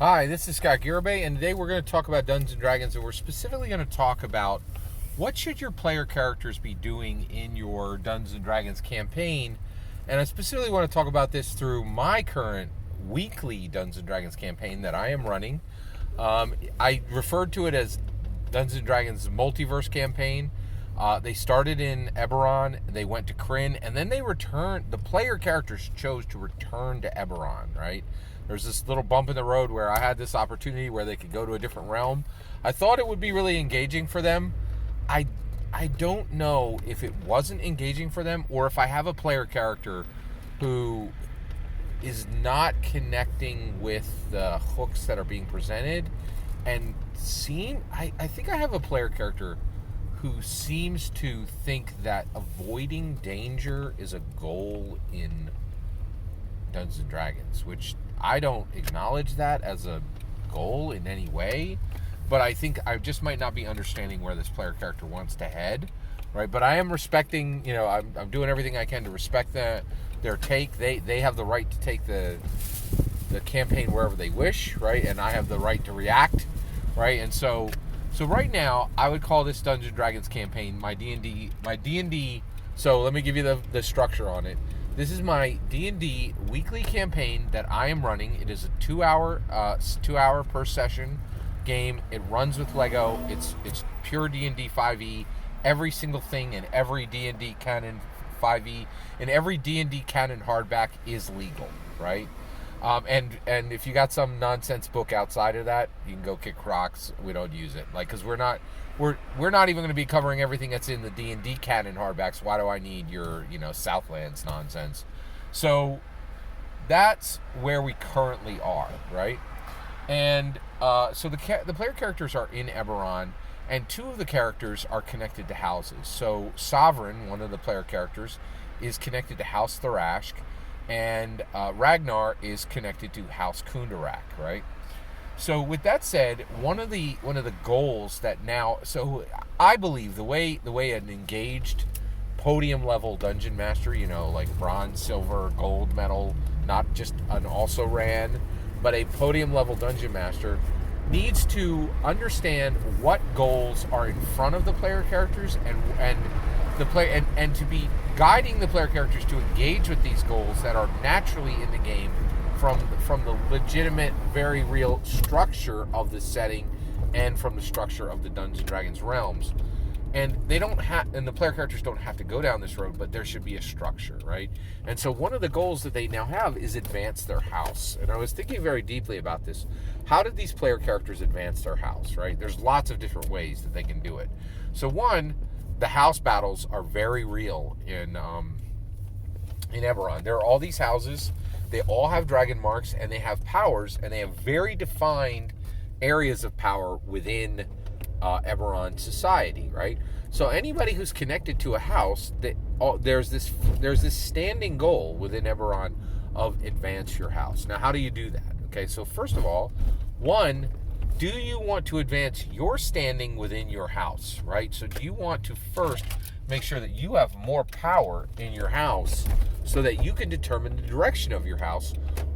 Hi, this is Scott Garibay, and today we're going to talk about Dungeons & Dragons, and we're specifically going to talk about what should your player characters be doing in your Dungeons & Dragons campaign. And I specifically want to talk about this through my current weekly Dungeons & Dragons campaign that I am running. I referred to it as Dungeons & Dragons Multiverse campaign. They started in Eberron, they went to Kryn, and then they returned. The player characters chose to return to Eberron, right? There's this little bump in the road where I had this opportunity where they could go to a different realm. I thought it would be really engaging for them. I don't know if it wasn't engaging for them or if I have a player character who is not connecting with the hooks that are being presented, and I think I have a player character who seems to think that avoiding danger is a goal in Dungeons and Dragons, which I don't acknowledge that as a goal in any way, but I think I just might not be understanding where this player character wants to head, right? But I am respecting, I'm doing everything I can to respect their take. They have the right to take the campaign wherever they wish, right? And I have the right to react, right? And so right now, I would call this Dungeons & Dragons campaign my D&D. So let me give you the structure on it. This is my D&D weekly campaign that I am running. It is a 2 hour per session game. It runs with Lego. It's pure D&D 5e. Every single thing in every D&D canon 5e and every D&D canon hardback is legal, right? And if you got some nonsense book outside of that, you can go kick rocks. We don't use it, because we're not even going to be covering everything that's in the D&D canon hardbacks. Why do I need your Southlands nonsense? So that's where we currently are, right? And so the player characters are in Eberron, and two of the characters are connected to houses. So Sovereign, one of the player characters, is connected to House Tharashk, and Ragnar is connected to House Kundarak, right? So with that said, one of the goals that now, so I believe the way an engaged podium level dungeon master, like bronze, silver, gold medal, not just an also ran, but a podium level dungeon master needs to understand what goals are in front of the player characters and to be guiding the player characters to engage with these goals that are naturally in the game from the legitimate, very real structure of the setting and from the structure of the Dungeons & Dragons realms. And the player characters don't have to go down this road, but there should be a structure, right? And so one of the goals that they now have is advance their house. And I was thinking very deeply about this. How did these player characters advance their house, right? There's lots of different ways that they can do it. So one, the house battles are very real in Eberron. There are all these houses. They all have dragon marks, and they have powers, and they have very defined areas of power within Eberron society, right? So anybody who's connected to a house, there's this standing goal within Eberron of advance your house. Now, how do you do that? Okay, so first of all, one, do you want to advance your standing within your house, right? So do you want to first make sure that you have more power in your house so that you can determine the direction of your house?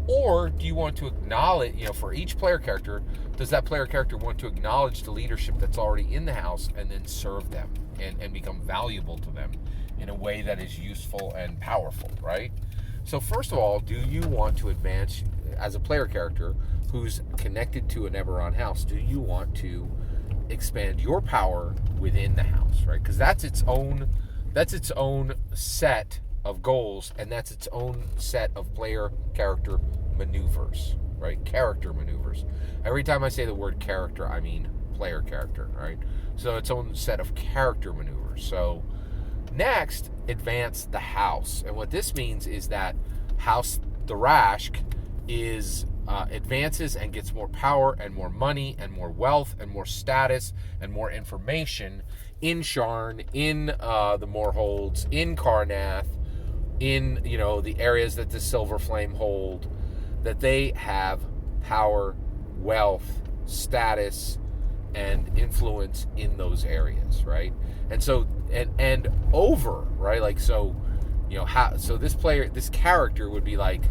Or do you want to acknowledge, for each player character, does that player character want to acknowledge the leadership that's already in the house and then serve them and become valuable to them in a way that is useful and powerful, right? So first of all, do you want to advance as a player character who's connected to an Eberron house? Do you want to expand your power within the house, right? Because that's its own set of goals, and that's its own set of player character maneuvers, right? Character maneuvers. Every time I say the word character, I mean player character, right? So its own set of character maneuvers. So next, advance the house. And what this means is that House Tharashk advances and gets more power and more money and more wealth and more status and more information in Sharn, in the Moorholds, in Karnath, in the areas that the Silver Flame hold, that they have power, wealth, status, and influence in those areas, right? And so and over, right? Like so this character would be like,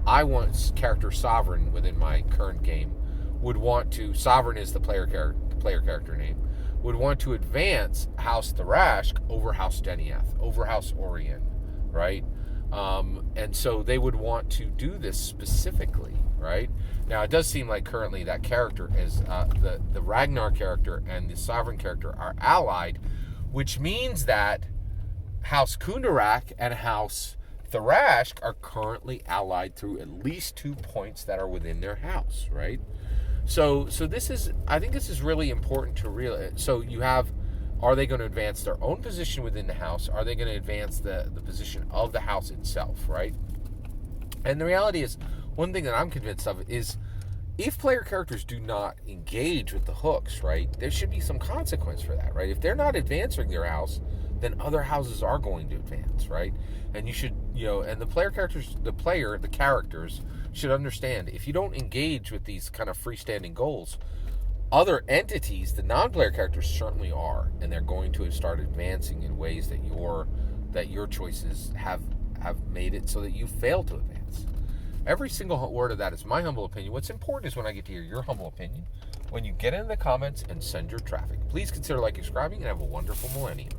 I want character sovereign within my current game, would want to, Sovereign is the player character name, would want to advance House Tharashk over House Denieth, over House Orien, right? And so they would want to do this specifically, right? Now, it does seem like currently that character is, the Ragnar character and the Sovereign character are allied, which means that House Kundarak and House Tharashk are currently allied through at least 2 points that are within their house, right? So this is, I think this is really important to realize. So you have, are they going to advance their own position within the house? Are they going to advance the position of the house itself, right? And the reality is, one thing that I'm convinced of is, if player characters do not engage with the hooks, right, there should be some consequence for that, right? If they're not advancing their house, then other houses are going to advance, right? And you should, and the characters should understand, if you don't engage with these kind of freestanding goals, other entities, the non-player characters certainly are, and they're going to start advancing in ways that your choices have made it so that you fail to advance. Every single word of that is my humble opinion. What's important is when I get to hear your humble opinion, when you get into the comments and send your traffic. Please consider liking, subscribing, and have a wonderful millennium.